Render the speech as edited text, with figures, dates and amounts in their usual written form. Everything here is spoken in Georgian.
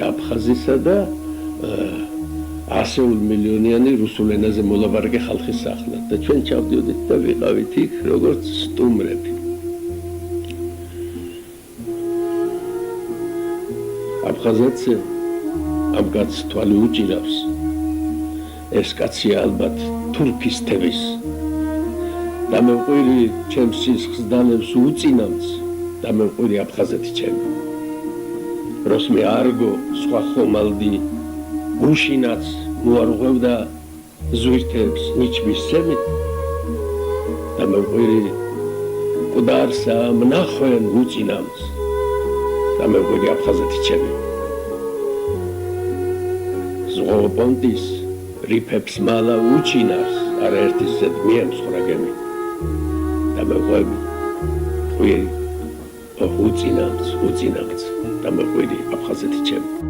აფხაზისა და 100 მილიონიანი რუსულ ენაზე მოლაპარაკე ხალხის სახლად და ჩვენ ჩავდიოდით და ვიყავით იქ როგორც სტუმრები. აფხაზეთზე ამ კაცს თვალი უჭირავს. ეს კაცია ალბათ თურქის თევის. და მე ვყვირი ჩემს სისხლს დალევს უწინამს და მე ვყვირი აფხაზეთი ჩემი. როსმე არგო სხვა ხომალდი გუშინაც მოარღვევდა ზვირთებს ნიჩბის სემით და მე ვყვირი მკვდარსა მნახვენ უწინამს და მე ვყვირი აფხაზეთი ჩემი. ზღოპონტის რიფებს მალა უჩინავს არაერთის ზედ მიემსხრა გემი და მე ვყვირი უწინამს და მე ვყვირი აფხაზეთი ჩემი.